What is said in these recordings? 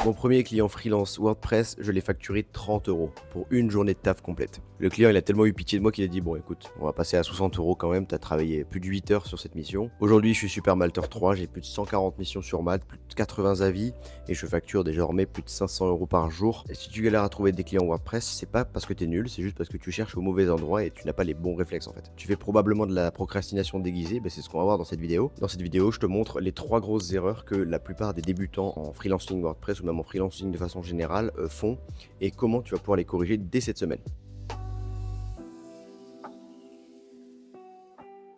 Mon premier client freelance WordPress, je l'ai facturé 30 € pour une journée de taf complète. Le client, il a tellement eu pitié de moi qu'il a dit: «Bon, écoute, on va passer à 60 € quand même, tu as travaillé plus de 8 heures sur cette mission». Aujourd'hui, je suis Super Malter 3, j'ai plus de 140 missions sur Malte, plus de 80 avis et je facture désormais plus de 500 € par jour. Et si tu galères à trouver des clients WordPress, c'est pas parce que tu es nul, c'est juste parce que tu cherches au mauvais endroit et tu n'as pas les bons réflexes en fait. Tu fais probablement de la procrastination déguisée, c'est ce qu'on va voir dans cette vidéo. Dans cette vidéo, je te montre les 3 grosses erreurs que la plupart des débutants en freelancing WordPress ou même en freelancing de façon générale font et comment tu vas pouvoir les corriger dès cette semaine.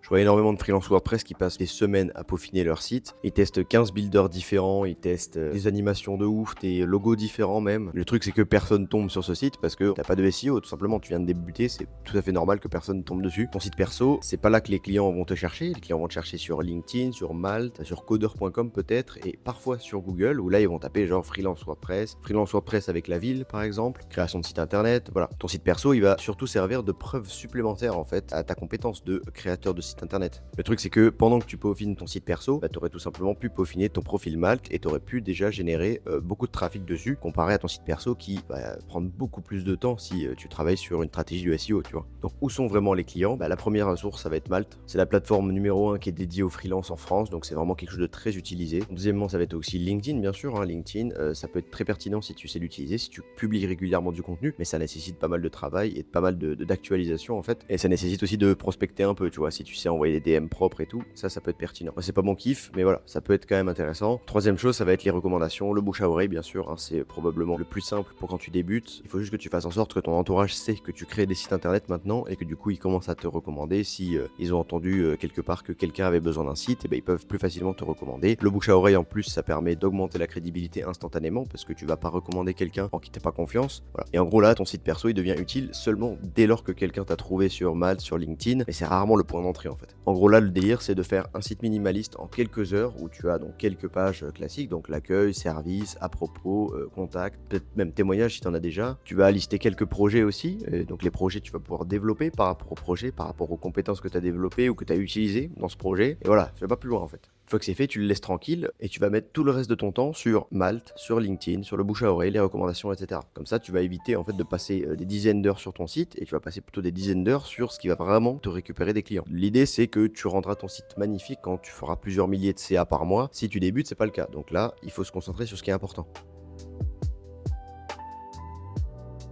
Je vois énormément de freelance WordPress qui passent des semaines à peaufiner leur site. Ils testent 15 builders différents, ils testent des animations de ouf, des logos différents même. Le truc, c'est que personne tombe sur ce site parce que t'as pas de SEO, tout simplement. Tu viens de débuter, c'est tout à fait normal que personne tombe dessus. Ton site perso, c'est pas là que les clients vont te chercher. Les clients vont te chercher sur LinkedIn, sur Malte, sur coder.com peut-être, et parfois sur Google, où là, ils vont taper genre freelance WordPress avec la ville par exemple, création de site internet. Voilà. Ton site perso, il va surtout servir de preuve supplémentaire en fait à ta compétence de créateur de site internet. Le truc, c'est que pendant que tu peaufines ton site perso, tu aurais tout simplement pu peaufiner ton profil Malte et tu aurais pu déjà générer beaucoup de trafic dessus comparé à ton site perso qui va prendre beaucoup plus de temps si tu travailles sur une stratégie de SEO, tu vois. Donc, où sont vraiment les clients? La première ressource, ça va être Malte. C'est la plateforme numéro 1 qui est dédiée aux freelance en France, donc c'est vraiment quelque chose de très utilisé. Deuxièmement, ça va être aussi LinkedIn, bien sûr. LinkedIn, ça peut être très pertinent si tu sais l'utiliser, si tu publies régulièrement du contenu, mais ça nécessite pas mal de travail et pas mal d'actualisation en fait. Et ça nécessite aussi de prospecter un peu, tu vois, si tu sais envoyer des DM propres et tout, ça peut être pertinent. Moi, c'est pas mon kiff, mais voilà, ça peut être quand même intéressant. Troisième chose, ça va être les recommandations, le bouche à oreille, bien sûr, c'est probablement le plus simple pour quand tu débutes. Il faut juste que tu fasses en sorte que ton entourage sait que tu crées des sites internet maintenant et que du coup, ils commencent à te recommander. Si ils ont entendu quelque part que quelqu'un avait besoin d'un site, ils peuvent plus facilement te recommander. Le bouche à oreille, en plus, ça permet d'augmenter la crédibilité instantanément parce que tu vas pas recommander quelqu'un en qui t'as pas confiance. Voilà. Et en gros, là, ton site perso, il devient utile seulement dès lors que quelqu'un t'a trouvé sur Malte, sur LinkedIn, mais c'est rarement le point d'entrée en fait. En gros, là, le délire, c'est de faire un site minimaliste en quelques heures où tu as donc quelques pages classiques, donc l'accueil, service, à propos, contact, peut-être même témoignage si tu en as déjà. Tu vas lister quelques projets aussi, donc les projets tu vas pouvoir développer par rapport au projet, par rapport aux compétences que tu as développées ou que tu as utilisées dans ce projet. Et voilà, tu vas pas plus loin en fait. Une fois que c'est fait, tu le laisses tranquille et tu vas mettre tout le reste de ton temps sur Malte, sur LinkedIn, sur le bouche à oreille, les recommandations, etc. Comme ça, tu vas éviter en fait de passer des dizaines d'heures sur ton site et tu vas passer plutôt des dizaines d'heures sur ce qui va vraiment te récupérer des clients. L'idée, c'est que tu rendras ton site magnifique quand tu feras plusieurs milliers de CA par mois. Si tu débutes, c'est pas le cas. Donc là, il faut se concentrer sur ce qui est important.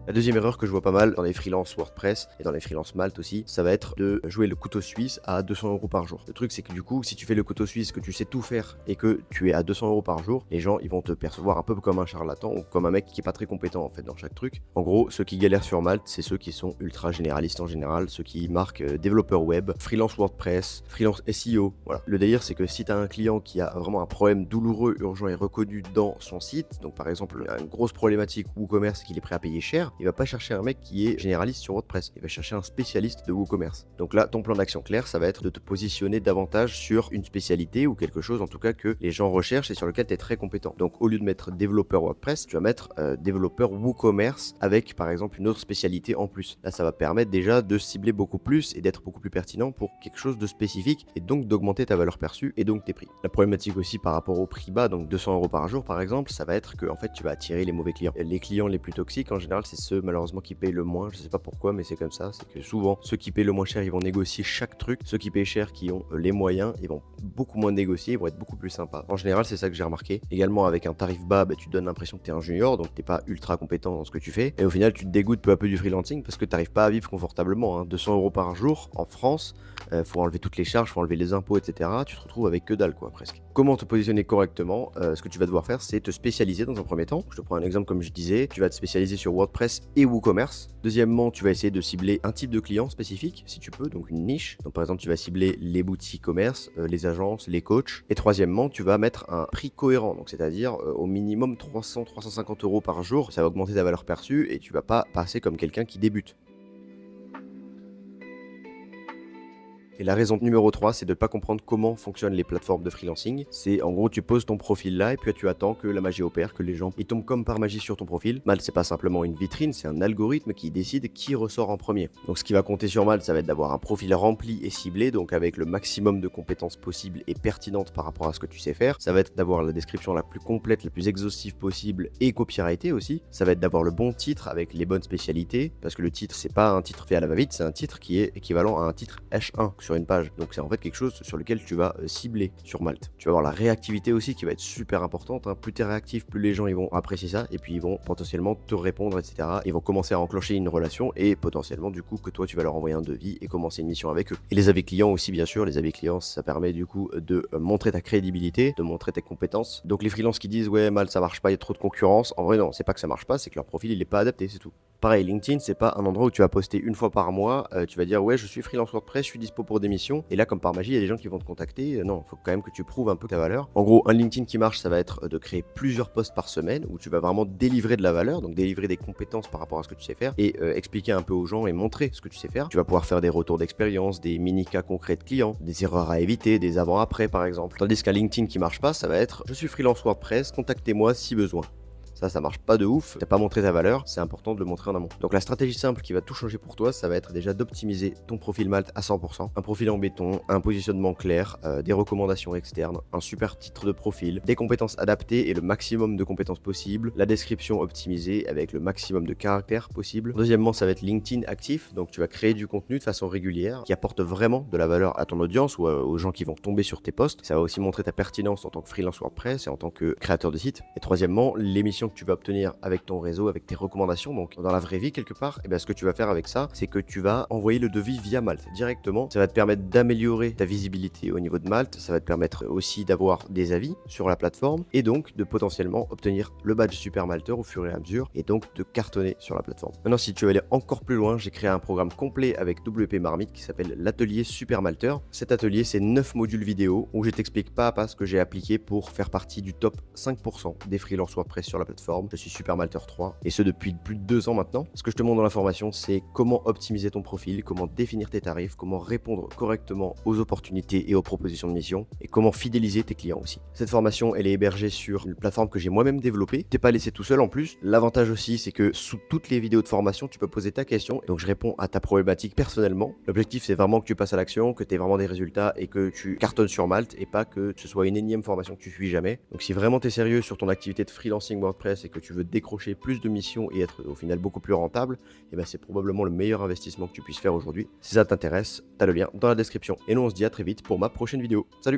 La deuxième erreur que je vois pas mal dans les freelances WordPress et dans les freelances Malte aussi, ça va être de jouer le couteau suisse à 200 € par jour. Le truc, c'est que du coup, si tu fais le couteau suisse, que tu sais tout faire et que tu es à 200 € par jour, les gens, ils vont te percevoir un peu comme un charlatan ou comme un mec qui est pas très compétent en fait dans chaque truc. En gros, ceux qui galèrent sur Malte, c'est ceux qui sont ultra généralistes en général, ceux qui marquent développeur web, freelance WordPress, freelance SEO. Voilà. Le délire, c'est que si tu as un client qui a vraiment un problème douloureux, urgent et reconnu dans son site, donc par exemple, une grosse problématique WooCommerce qu'il est prêt à payer cher, il va pas chercher un mec qui est généraliste sur WordPress, il va chercher un spécialiste de WooCommerce. Donc là, ton plan d'action clair, ça va être de te positionner davantage sur une spécialité ou quelque chose en tout cas que les gens recherchent et sur lequel tu es très compétent. Donc au lieu de mettre développeur WordPress, tu vas mettre développeur WooCommerce avec par exemple une autre spécialité en plus. Là, ça va permettre déjà de cibler beaucoup plus et d'être beaucoup plus pertinent pour quelque chose de spécifique et donc d'augmenter ta valeur perçue et donc tes prix. La problématique aussi par rapport au prix bas, donc 200 € par jour par exemple, ça va être que en fait tu vas attirer les mauvais clients. Les clients les plus toxiques en général, c'est ceux malheureusement qui payent le moins. Je sais pas pourquoi, mais c'est comme ça. C'est que souvent, ceux qui payent le moins cher, ils vont négocier chaque truc. Ceux qui payent cher, qui ont les moyens, ils vont beaucoup moins négocier, ils vont être beaucoup plus sympas. En général, c'est ça que j'ai remarqué. Également, avec un tarif bas, tu donnes l'impression que tu es un junior, donc t'es pas ultra compétent dans ce que tu fais. Et au final, tu te dégoûtes peu à peu du freelancing parce que tu n'arrives pas à vivre confortablement. 200 € par jour en France, faut enlever toutes les charges, faut enlever les impôts, etc. Tu te retrouves avec que dalle, quoi, presque. Comment te positionner correctement? Ce que tu vas devoir faire, c'est te spécialiser dans un premier temps. Je te prends un exemple comme je disais. Tu vas te spécialiser sur WordPress et WooCommerce. Deuxièmement, tu vas essayer de cibler un type de client spécifique, si tu peux, donc une niche. Donc par exemple, tu vas cibler les boutiques e-commerce, les agences, les coachs. Et troisièmement, tu vas mettre un prix cohérent, donc c'est-à-dire au minimum 300-350 € par jour. Ça va augmenter ta valeur perçue et tu vas pas passer comme quelqu'un qui débute. Et la raison numéro 3, c'est de ne pas comprendre comment fonctionnent les plateformes de freelancing. C'est en gros, tu poses ton profil là et puis tu attends que la magie opère, que les gens ils tombent comme par magie sur ton profil. Malte, c'est pas simplement une vitrine, c'est un algorithme qui décide qui ressort en premier. Donc ce qui va compter sur Malte, ça va être d'avoir un profil rempli et ciblé, donc avec le maximum de compétences possibles et pertinentes par rapport à ce que tu sais faire. Ça va être d'avoir la description la plus complète, la plus exhaustive possible et copyrightée aussi. Ça va être d'avoir le bon titre avec les bonnes spécialités, parce que le titre, c'est pas un titre fait à la va-vite, c'est un titre qui est équivalent à un titre H1 sur une page. Donc c'est en fait quelque chose sur lequel tu vas cibler sur Malte. Tu vas avoir la réactivité aussi qui va être super importante. Plus tu es réactif, plus les gens ils vont apprécier ça et puis ils vont potentiellement te répondre, etc. Ils vont commencer à enclencher une relation et potentiellement du coup que toi tu vas leur envoyer un devis et commencer une mission avec eux. Et les avis clients aussi, bien sûr. Les avis clients, ça permet du coup de montrer ta crédibilité, de montrer tes compétences. Donc les freelances qui disent ouais Malte ça marche pas, il y a trop de concurrence, en vrai non, c'est pas que ça marche pas, c'est que leur profil il est pas adapté, c'est tout. Pareil, LinkedIn, c'est pas un endroit où tu vas poster une fois par mois, tu vas dire ouais, je suis freelance WordPress, je suis dispo pour des missions, et là, comme par magie, il y a des gens qui vont te contacter. Non, il faut quand même que tu prouves un peu ta valeur. En gros, un LinkedIn qui marche, ça va être de créer plusieurs posts par semaine où tu vas vraiment délivrer de la valeur, donc délivrer des compétences par rapport à ce que tu sais faire et expliquer un peu aux gens et montrer ce que tu sais faire. Tu vas pouvoir faire des retours d'expérience, des mini-cas concrets de clients, des erreurs à éviter, des avant-après par exemple. Tandis qu'un LinkedIn qui marche pas, ça va être je suis freelance WordPress, contactez-moi si besoin. Ça marche pas de ouf, t'as pas montré ta valeur, c'est important de le montrer en amont. Donc la stratégie simple qui va tout changer pour toi, ça va être déjà d'optimiser ton profil Malte à 100%, un profil en béton, un positionnement clair, des recommandations externes, un super titre de profil, des compétences adaptées et le maximum de compétences possibles, la description optimisée avec le maximum de caractères possible. Deuxièmement, ça va être LinkedIn actif, donc tu vas créer du contenu de façon régulière qui apporte vraiment de la valeur à ton audience ou aux gens qui vont tomber sur tes posts. Ça va aussi montrer ta pertinence en tant que freelance WordPress et en tant que créateur de site. Et troisièmement, l'émission que tu vas obtenir avec ton réseau, avec tes recommandations, donc dans la vraie vie quelque part, et bien ce que tu vas faire avec ça, c'est que tu vas envoyer le devis via Malte directement. Ça va te permettre d'améliorer ta visibilité au niveau de Malte, ça va te permettre aussi d'avoir des avis sur la plateforme et donc de potentiellement obtenir le badge Super Malteur au fur et à mesure et donc de cartonner sur la plateforme. Maintenant, si tu veux aller encore plus loin, j'ai créé un programme complet avec WP Marmite qui s'appelle l'atelier Super Malteur. Cet atelier, c'est 9 modules vidéo où je t'explique pas à pas ce que j'ai appliqué pour faire partie du top 5% des freelances WordPress sur la plateforme. Je suis Super Malteur 3 et ce depuis plus de 2 ans maintenant. Ce que je te montre dans la formation, c'est comment optimiser ton profil, comment définir tes tarifs, comment répondre correctement aux opportunités et aux propositions de mission et comment fidéliser tes clients aussi. Cette formation, elle est hébergée sur une plateforme que j'ai moi-même développée. T'es pas laissé tout seul en plus. L'avantage aussi, c'est que sous toutes les vidéos de formation, tu peux poser ta question. Donc je réponds à ta problématique personnellement. L'objectif, c'est vraiment que tu passes à l'action, que tu aies vraiment des résultats et que tu cartonnes sur Malte et pas que ce soit une énième formation que tu suis jamais. Donc si vraiment tu es sérieux sur ton activité de freelancing WordPress et que tu veux décrocher plus de missions et être au final beaucoup plus rentable, et ben c'est probablement le meilleur investissement que tu puisses faire aujourd'hui. Si ça t'intéresse, t'as le lien dans la description. Et nous on se dit à très vite pour ma prochaine vidéo. Salut!